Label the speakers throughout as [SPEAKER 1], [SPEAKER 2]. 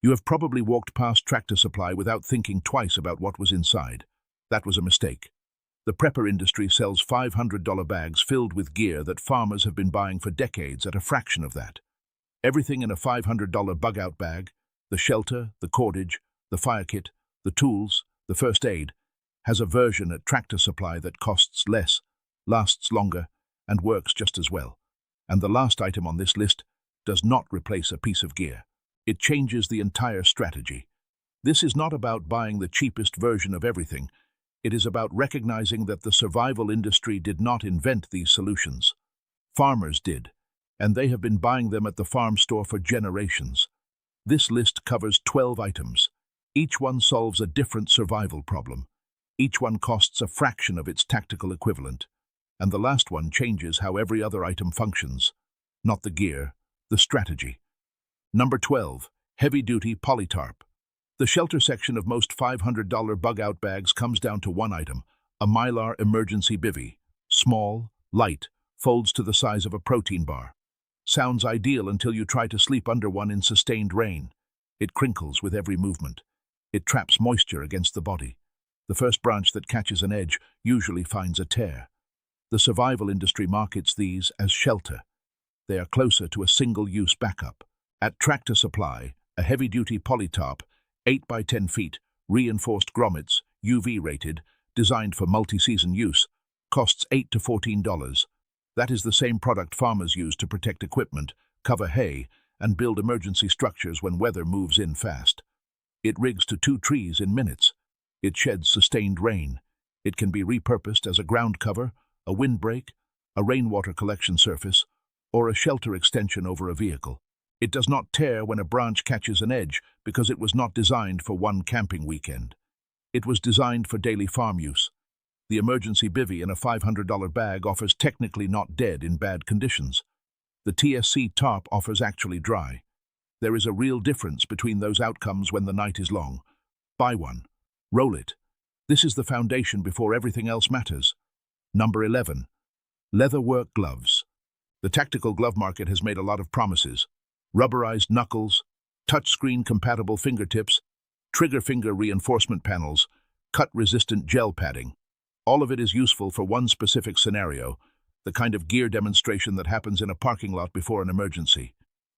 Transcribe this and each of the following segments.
[SPEAKER 1] You have probably walked past Tractor Supply without thinking twice about what was inside. That was a mistake. The prepper industry sells $500 bags filled with gear that farmers have been buying for decades at a fraction of that. Everything in a $500 bug-out bag, the shelter, the cordage, the fire kit, the tools, the first aid, has a version at Tractor Supply that costs less, lasts longer, and works just as well. And the last item on this list does not replace a piece of gear. It changes the entire strategy. This is not about buying the cheapest version of everything. It is about recognizing that the survival industry did not invent these solutions. Farmers did, and they have been buying them at the farm store for generations. This list covers 12 items. Each one solves a different survival problem. Each one costs a fraction of its tactical equivalent. And the last one changes how every other item functions. Not the gear, the strategy. Number 12. Heavy-duty Polytarp. The shelter section of most $500 bug-out bags comes down to one item, a Mylar emergency bivvy. Small, light, folds to the size of a protein bar. Sounds ideal until you try to sleep under one in sustained rain. It crinkles with every movement. It traps moisture against the body. The first branch that catches an edge usually finds a tear. The survival industry markets these as shelter. They are closer to a single-use backup. At Tractor Supply, a heavy-duty Polytarp, 8 by 10 feet, reinforced grommets, UV-rated, designed for multi-season use, costs $8 to $14. That is the same product farmers use to protect equipment, cover hay, and build emergency structures when weather moves in fast. It rigs to 2 trees in minutes. It sheds sustained rain. It can be repurposed as a ground cover, a windbreak, a rainwater collection surface, or a shelter extension over a vehicle. It does not tear when a branch catches an edge because it was not designed for one camping weekend. It was designed for daily farm use. The emergency bivvy in a $500 bag offers technically not dead in bad conditions. The TSC tarp offers actually dry. There is a real difference between those outcomes when the night is long. Buy one. Roll it. This is the foundation before everything else matters. Number 11. Leather work gloves. The tactical glove market has made a lot of promises. Rubberized knuckles, touchscreen-compatible fingertips, trigger finger reinforcement panels, cut-resistant gel padding. All of it is useful for one specific scenario, the kind of gear demonstration that happens in a parking lot before an emergency.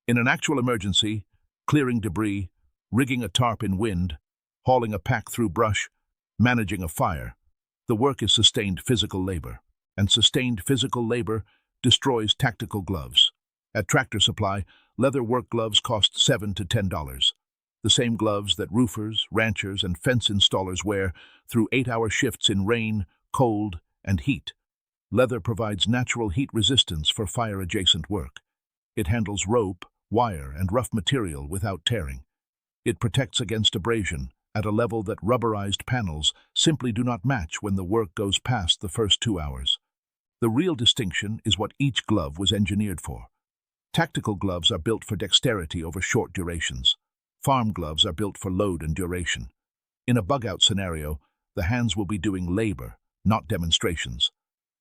[SPEAKER 1] In an actual emergency, clearing debris, rigging a tarp in wind, hauling a pack through brush, managing a fire, the work is sustained physical labor, and sustained physical labor destroys tactical gloves. At Tractor Supply, leather work gloves cost $7 to $10. The same gloves that roofers, ranchers, and fence installers wear through 8-hour shifts in rain, cold, and heat. Leather provides natural heat resistance for fire-adjacent work. It handles rope, wire, and rough material without tearing. It protects against abrasion at a level that rubberized panels simply do not match when the work goes past the first 2 hours. The real distinction is what each glove was engineered for. Tactical gloves are built for dexterity over short durations. Farm gloves are built for load and duration. In a bug-out scenario, the hands will be doing labor, not demonstrations.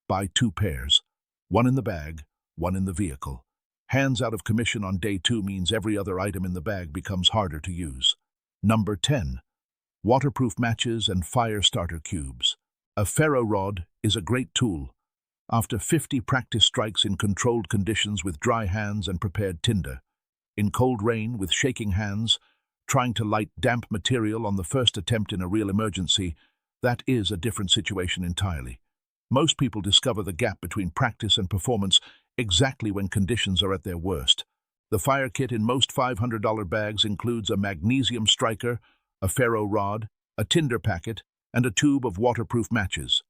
[SPEAKER 1] Buy 2 pairs, one in the bag, one in the vehicle. Hands out of commission on day 2 means every other item in the bag becomes harder to use. Number 10. Waterproof matches and fire starter cubes. A ferro rod is a great tool. After 50 practice strikes in controlled conditions with dry hands and prepared tinder, in cold rain with shaking hands, trying to light damp material on the first attempt in a real emergency, that is a different situation entirely. Most people discover the gap between practice and performance exactly when conditions are at their worst. The fire kit in most $500 bags includes a magnesium striker, a ferro rod, a tinder packet, and a tube of waterproof matches.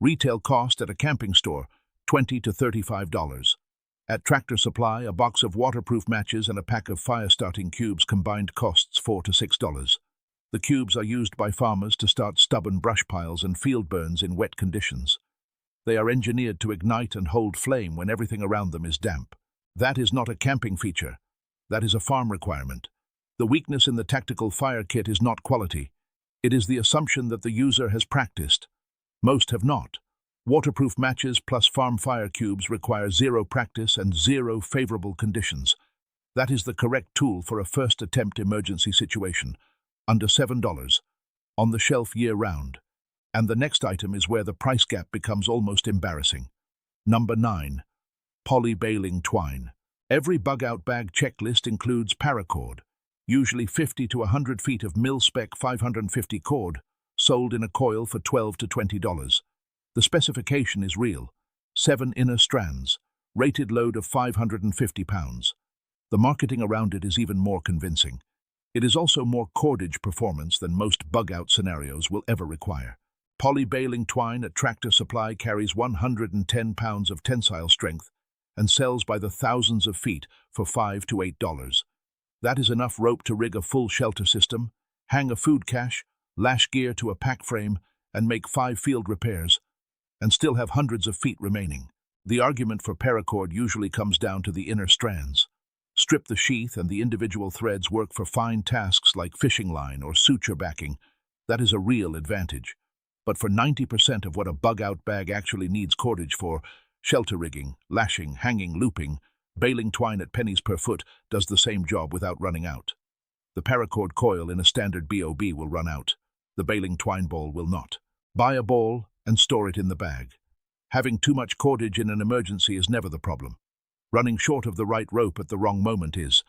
[SPEAKER 1] Retail cost at a camping store, $20 to $35. At Tractor Supply, a box of waterproof matches and a pack of fire-starting cubes combined costs $4 to $6. The cubes are used by farmers to start stubborn brush piles and field burns in wet conditions. They are engineered to ignite and hold flame when everything around them is damp. That is not a camping feature. That is a farm requirement. The weakness in the tactical fire kit is not quality. It is the assumption that the user has practiced. Most have not. Waterproof matches plus farm fire cubes require 0 practice and 0 favorable conditions. That is the correct tool for a first attempt emergency situation, under $7, on the shelf year-round. And the next item is where the price gap becomes almost embarrassing. Number 9. Poly-baling twine. Every bug-out bag checklist includes paracord, usually 50 to 100 feet of mil-spec 550 cord, sold in a coil for $12 to $20. The specification is real: 7 inner strands, rated load of 550 pounds. The marketing around it is even more convincing. It is also more cordage performance than most bug-out scenarios will ever require. Poly-baling twine at Tractor Supply carries 110 pounds of tensile strength and sells by the thousands of feet for $5 to $8. That is enough rope to rig a full shelter system, hang a food cache, lash gear to a pack frame, and make 5 field repairs, and still have hundreds of feet remaining. The argument for paracord usually comes down to the inner strands. Strip the sheath and the individual threads work for fine tasks like fishing line or suture backing. That is a real advantage. But for 90% of what a bug-out bag actually needs cordage for, shelter rigging, lashing, hanging, looping, baling twine at pennies per foot does the same job without running out. The paracord coil in a standard BOB will run out. The baling twine ball will not. Buy a ball and store it in the bag. Having too much cordage in an emergency is never the problem. Running short of the right rope at the wrong moment is,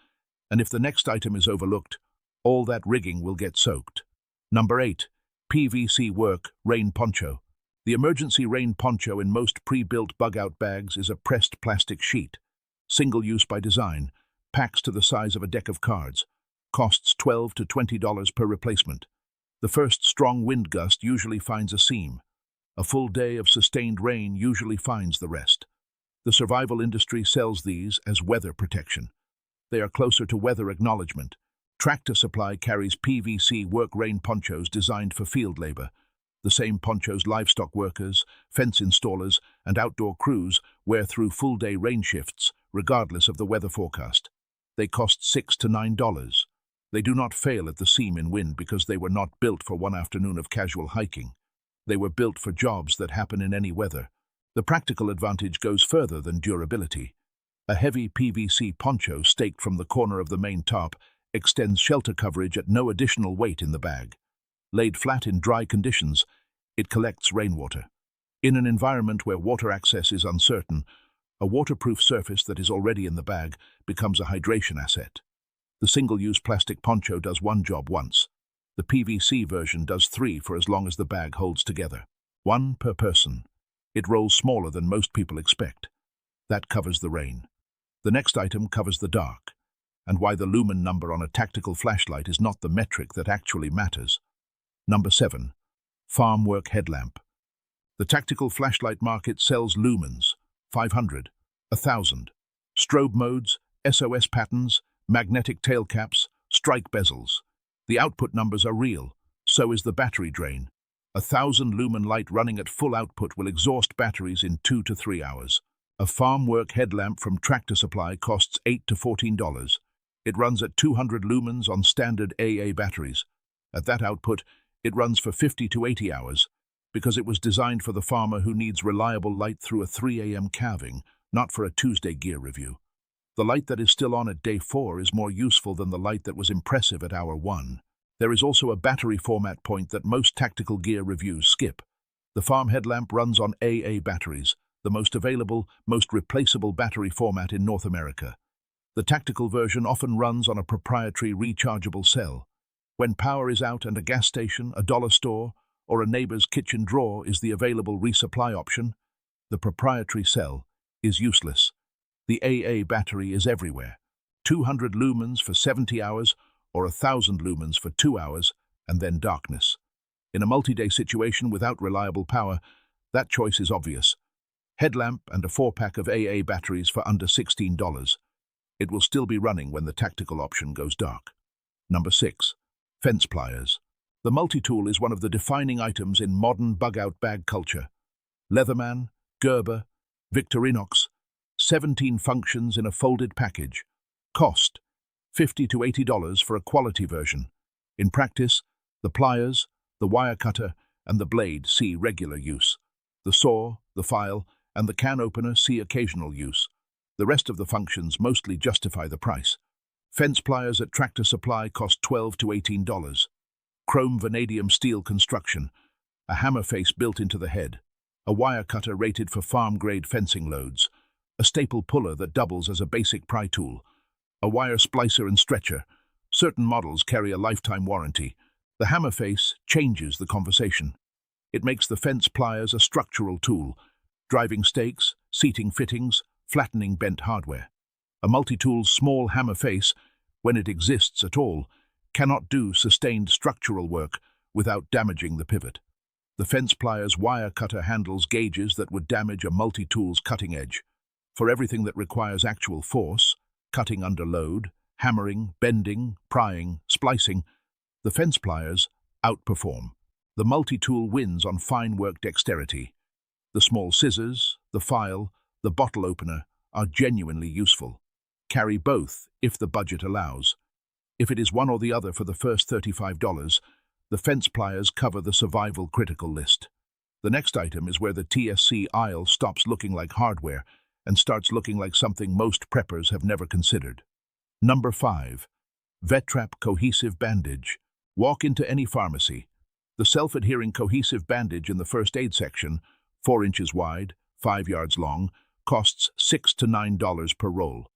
[SPEAKER 1] and if the next item is overlooked, all that rigging will get soaked. Number 8. PVC work rain poncho. The emergency rain poncho in most pre-built bug-out bags is a pressed plastic sheet. Single-use by design, packs to the size of a deck of cards. Costs $12 to $20 per replacement. The first strong wind gust usually finds a seam. A full day of sustained rain usually finds the rest. The survival industry sells these as weather protection. They are closer to weather acknowledgement. Tractor Supply carries PVC work rain ponchos designed for field labor. The same ponchos livestock workers, fence installers, and outdoor crews wear through full-day rain shifts, regardless of the weather forecast. They cost $6 to $9. They do not fail at the seam in wind because they were not built for one afternoon of casual hiking. They were built for jobs that happen in any weather. The practical advantage goes further than durability. A heavy PVC poncho staked from the corner of the main top extends shelter coverage at no additional weight in the bag. Laid flat in dry conditions, it collects rainwater. In an environment where water access is uncertain, a waterproof surface that is already in the bag becomes a hydration asset. The single-use plastic poncho does one job once. The PVC version does 3 for as long as the bag holds together. 1 per person. It rolls smaller than most people expect. That covers the rain. The next item covers the dark, and why the lumen number on a tactical flashlight is not the metric that actually matters. Number 7. Farm work headlamp. The tactical flashlight market sells lumens, 500, 1,000, strobe modes, SOS patterns, magnetic tail caps, strike bezels. The output numbers are real, so is the battery drain. 1,000 lumen light running at full output will exhaust batteries in 2 to 3 hours. A farm work headlamp from Tractor Supply costs $8 to $14. It runs at 200 lumens on standard AA batteries. At that output, it runs for 50 to 80 hours, because it was designed for the farmer who needs reliable light through a 3 a.m. calving, not for a Tuesday gear review. The light that is still on at day 4 is more useful than the light that was impressive at hour 1. There is also a battery format point that most tactical gear reviews skip. The farm headlamp runs on AA batteries, the most available, most replaceable battery format in North America. The tactical version often runs on a proprietary rechargeable cell. When power is out and a gas station, a dollar store, or a neighbor's kitchen drawer is the available resupply option, the proprietary cell is useless. The AA battery is everywhere. 200 lumens for 70 hours or 1,000 lumens for 2 hours, and then darkness. In a multi-day situation without reliable power, that choice is obvious. Headlamp and a 4-pack of AA batteries for under $16. It will still be running when the tactical option goes dark. Number 6. Fence pliers. The multi-tool is one of the defining items in modern bug-out bag culture. Leatherman, Gerber, Victorinox, 17 functions in a folded package. Cost, $50 to $80 for a quality version. In practice, the pliers, the wire cutter, and the blade see regular use. The saw, the file, and the can opener see occasional use. The rest of the functions mostly justify the price. Fence pliers at Tractor Supply cost $12 to $18. Chrome vanadium steel construction, a hammer face built into the head, a wire cutter rated for farm-grade fencing loads, a staple puller that doubles as a basic pry tool, a wire splicer and stretcher. Certain models carry a lifetime warranty. The hammer face changes the conversation. It makes the fence pliers a structural tool, driving stakes, seating fittings, flattening bent hardware. A multi-tool's small hammer face, when it exists at all, cannot do sustained structural work without damaging the pivot. The fence pliers wire cutter handles gauges that would damage a multi-tool's cutting edge. For everything that requires actual force, cutting under load, hammering, bending, prying, splicing, the fence pliers outperform. The multi-tool wins on fine work dexterity. The small scissors, the file, the bottle opener are genuinely useful. Carry both if the budget allows. If it is one or the other for the first $35, the fence pliers cover the survival critical list. The next item is where the TSC aisle stops looking like hardware and starts looking like something most preppers have never considered. Number 5. Vetrap Cohesive Bandage. Walk into any pharmacy. The self-adhering cohesive bandage in the first aid section, 4 inches wide, 5 yards long, costs $6 to $9 per roll.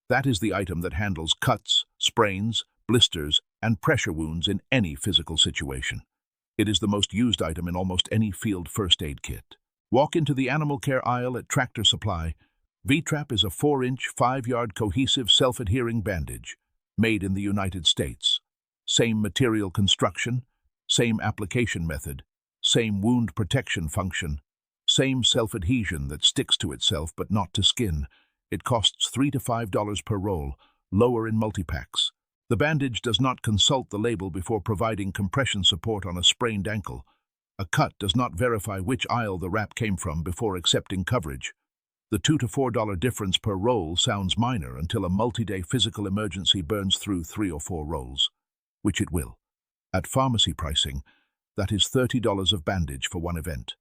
[SPEAKER 1] That is the item that handles cuts, sprains, blisters, and pressure wounds in any physical situation. It is the most used item in almost any field first aid kit. Walk into the animal care aisle at Tractor Supply. Vetrap is a 4-inch, 5-yard cohesive self-adhering bandage, made in the United States. Same material construction, same application method, same wound protection function, same self-adhesion that sticks to itself but not to skin. It costs $3 to $5 per roll, lower in multi-packs. The bandage does not consult the label before providing compression support on a sprained ankle. A cut does not verify which aisle the wrap came from before accepting coverage. The $2 to $4 difference per roll sounds minor until a multi-day physical emergency burns through 3 or 4 rolls, which it will. At pharmacy pricing, that is $30 of bandage for one event.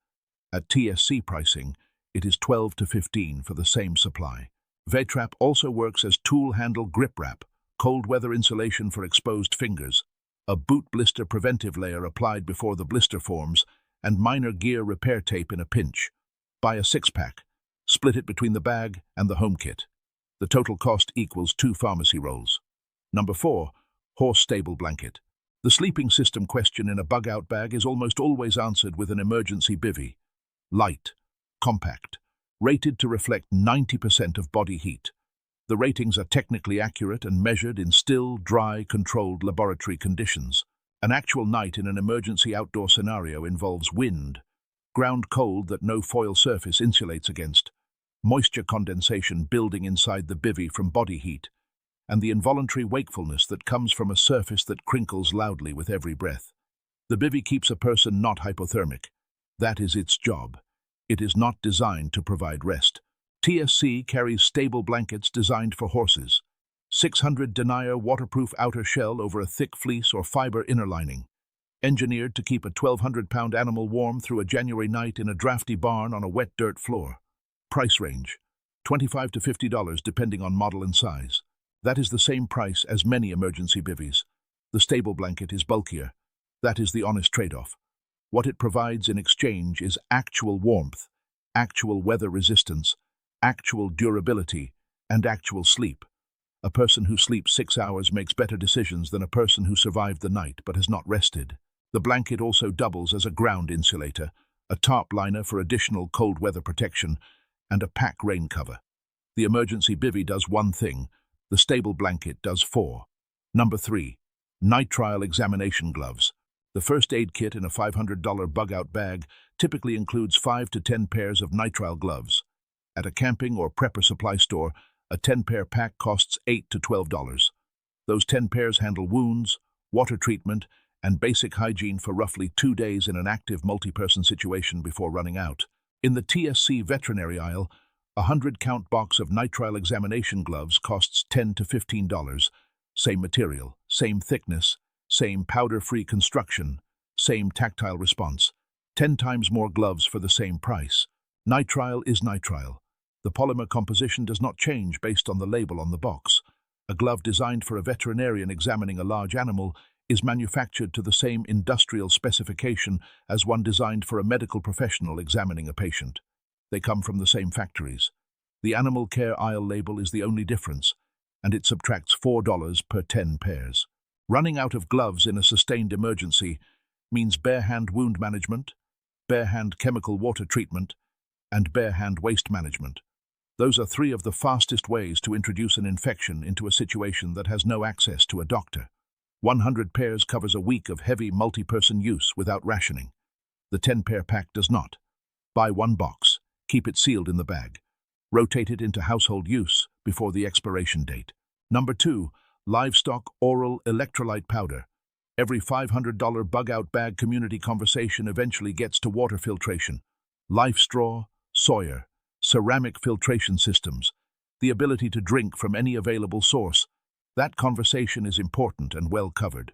[SPEAKER 1] At TSC pricing, it is $12 to $15 for the same supply. Vetrap also works as tool handle grip wrap, cold weather insulation for exposed fingers, a boot blister preventive layer applied before the blister forms, and minor gear repair tape in a pinch. Buy a 6-pack. Split it between the bag and the home kit. The total cost equals 2 pharmacy rolls. Number 4. Horse stable blanket. The sleeping system question in a bug-out bag is almost always answered with an emergency bivvy. Light, compact, rated to reflect 90% of body heat. The ratings are technically accurate and measured in still, dry, controlled laboratory conditions. An actual night in an emergency outdoor scenario involves wind, ground cold that no foil surface insulates against, moisture condensation building inside the bivvy from body heat, and the involuntary wakefulness that comes from a surface that crinkles loudly with every breath. The bivvy keeps a person not hypothermic. That is its job. It is not designed to provide rest. TSC carries stable blankets designed for horses. 600 denier waterproof outer shell over a thick fleece or fiber inner lining. Engineered to keep a 1,200-pound animal warm through a January night in a drafty barn on a wet dirt floor. Price range, $25 to $50 depending on model and size. That is the same price as many emergency bivvies. The stable blanket is bulkier. That is the honest trade-off. What it provides in exchange is actual warmth, actual weather resistance, actual durability, and actual sleep. A person who sleeps 6 hours makes better decisions than a person who survived the night but has not rested. The blanket also doubles as a ground insulator, a tarp liner for additional cold weather protection, and a pack rain cover. The emergency bivvy does one thing, the stable blanket does 4. Number 3. Nitrile examination gloves. The first aid kit in a $500 bug-out bag typically includes 5 to 10 pairs of nitrile gloves. At a camping or prepper supply store, a 10-pair pack costs $8 to $12. Those 10 pairs handle wounds, water treatment, and basic hygiene for roughly 2 days in an active multi-person situation before running out. In the TSC veterinary aisle, a 100-count box of nitrile examination gloves costs $10 to $15. Same material, same thickness, same powder-free construction, same tactile response. 10 times more gloves for the same price. Nitrile is nitrile. The polymer composition does not change based on the label on the box. A glove designed for a veterinarian examining a large animal is manufactured to the same industrial specification as one designed for a medical professional examining a patient. They come from the same factories. The animal care aisle label is the only difference, and it subtracts $4 per 10 pairs. Running out of gloves in a sustained emergency means bare-hand wound management, bare-hand chemical water treatment, and bare-hand waste management. Those are three of the fastest ways to introduce an infection into a situation that has no access to a doctor. 100 pairs covers a week of heavy multi-person use without rationing. The 10-pair pack does not. Buy one box, keep it sealed in the bag. Rotate it into household use before the expiration date. Number 2, Livestock Oral Electrolyte Powder. Every $500 bug-out bag community conversation eventually gets to water filtration. LifeStraw, Sawyer, ceramic filtration systems, the ability to drink from any available source. That conversation is important and well covered.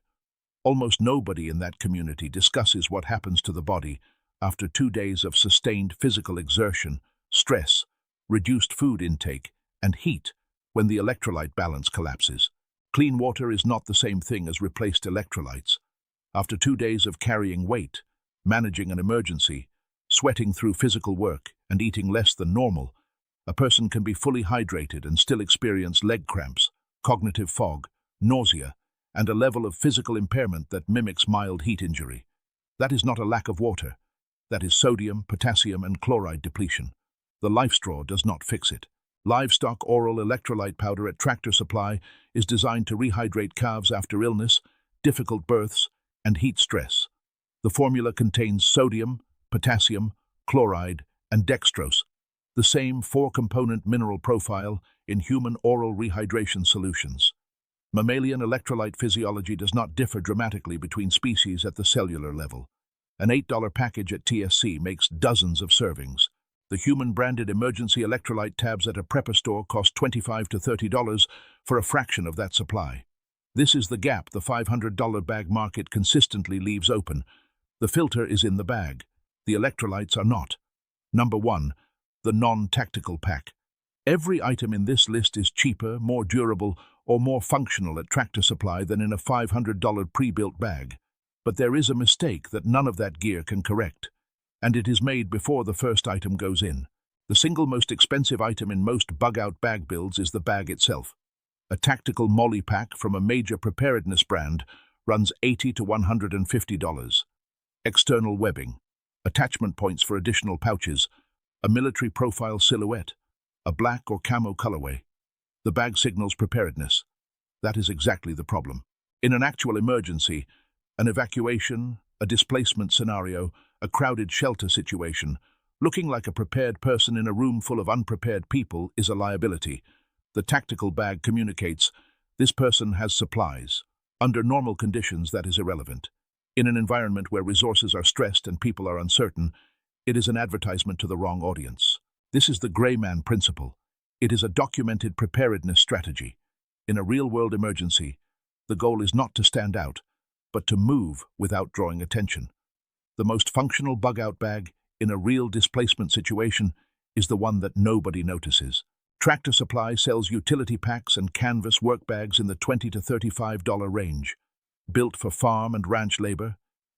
[SPEAKER 1] Almost nobody in that community discusses what happens to the body after 2 days of sustained physical exertion, stress, reduced food intake, and heat when the electrolyte balance collapses. Clean water is not the same thing as replaced electrolytes. After 2 days of carrying weight, managing an emergency, sweating through physical work, and eating less than normal, a person can be fully hydrated and still experience leg cramps, cognitive fog, nausea, and a level of physical impairment that mimics mild heat injury. That is not a lack of water. That is sodium, potassium, and chloride depletion. The LifeStraw does not fix it. Livestock Oral Electrolyte Powder at Tractor Supply is designed to rehydrate calves after illness, difficult births, and heat stress. The formula contains sodium, potassium, chloride, and dextrose, the same 4-component mineral profile in human oral rehydration solutions. Mammalian electrolyte physiology does not differ dramatically between species at the cellular level. An $8 package at TSC makes dozens of servings. The human-branded emergency electrolyte tabs at a prepper store cost $25 to $30 for a fraction of that supply. This is the gap the $500 bag market consistently leaves open. The filter is in the bag. The electrolytes are not. Number 1, the non-tactical pack. Every item in this list is cheaper, more durable, or more functional at Tractor Supply than in a $500 pre-built bag. But there is a mistake that none of that gear can correct, and it is made before the first item goes in. The single most expensive item in most bug-out bag builds is the bag itself. A tactical MOLLE pack from a major preparedness brand runs $80 to $150. External webbing, attachment points for additional pouches, a military profile silhouette, a black or camo colorway. The bag signals preparedness. That is exactly the problem. In an actual emergency, an evacuation, a displacement scenario, a crowded shelter situation, looking like a prepared person in a room full of unprepared people is a liability. The tactical bag communicates, this person has supplies. Under normal conditions, that is irrelevant. In an environment where resources are stressed and people are uncertain, it is an advertisement to the wrong audience. This is the gray man principle. It is a documented preparedness strategy. In a real-world emergency, the goal is not to stand out, but to move without drawing attention. The most functional bug-out bag in a real displacement situation is the one that nobody notices. Tractor Supply sells utility packs and canvas work bags in the $20 to $35 range. Built for farm and ranch labor,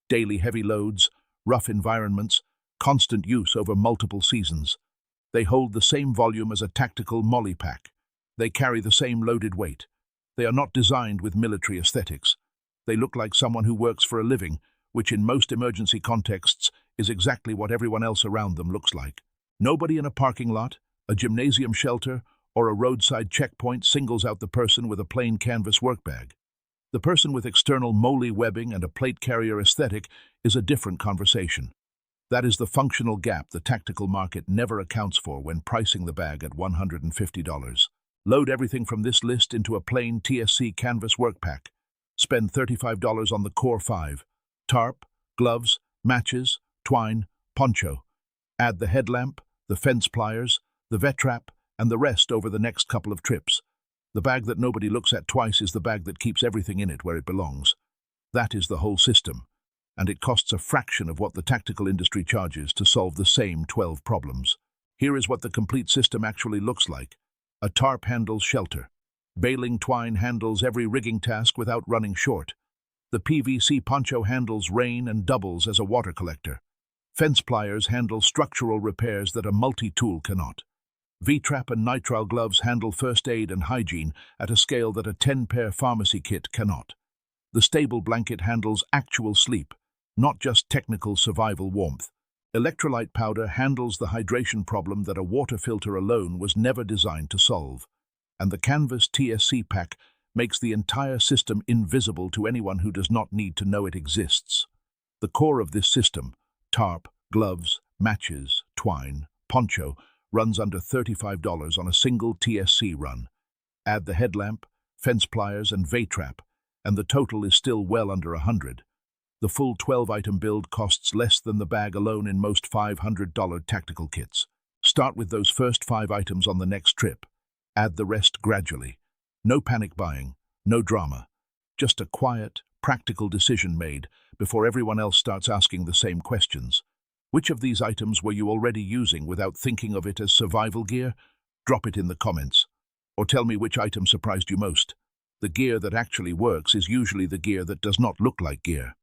[SPEAKER 1] daily heavy loads, rough environments, constant use over multiple seasons. They hold the same volume as a tactical MOLLE pack. They carry the same loaded weight. They are not designed with military aesthetics. They look like someone who works for a living, which in most emergency contexts is exactly what everyone else around them looks like. Nobody in a parking lot, a gymnasium shelter, or a roadside checkpoint singles out the person with a plain canvas work bag. The person with external MOLLE webbing and a plate carrier aesthetic is a different conversation. That is the functional gap the tactical market never accounts for when pricing the bag at $150. Load everything from this list into a plain TSC canvas work pack. Spend $35 on the core 5. Tarp, gloves, matches, twine, poncho. Add the headlamp, the fence pliers, the vet trap, and the rest over the next couple of trips. The bag that nobody looks at twice is the bag that keeps everything in it where it belongs. That is the whole system, and it costs a fraction of what the tactical industry charges to solve the same 12 problems. Here is what the complete system actually looks like. A tarp handles shelter. Baling twine handles every rigging task without running short. The PVC poncho handles rain and doubles as a water collector. Fence pliers handle structural repairs that a multi-tool cannot. V-Trap and nitrile gloves handle first aid and hygiene at a scale that a 10-pair pharmacy kit cannot. The stable blanket handles actual sleep, not just technical survival warmth. Electrolyte powder handles the hydration problem that a water filter alone was never designed to solve. And the Canvas TSC pack makes the entire system invisible to anyone who does not need to know it exists. The core of this system, tarp, gloves, matches, twine, poncho, runs under $35 on a single TSC run. Add the headlamp, fence pliers, and V-Trap, and the total is still well under $100. The full 12-item build costs less than the bag alone in most $500 tactical kits. Start with those first 5 items on the next trip. Add the rest gradually. No panic buying, no drama. Just a quiet, practical decision made before everyone else starts asking the same questions. Which of these items were you already using without thinking of it as survival gear? Drop it in the comments. Or tell me which item surprised you most. The gear that actually works is usually the gear that does not look like gear.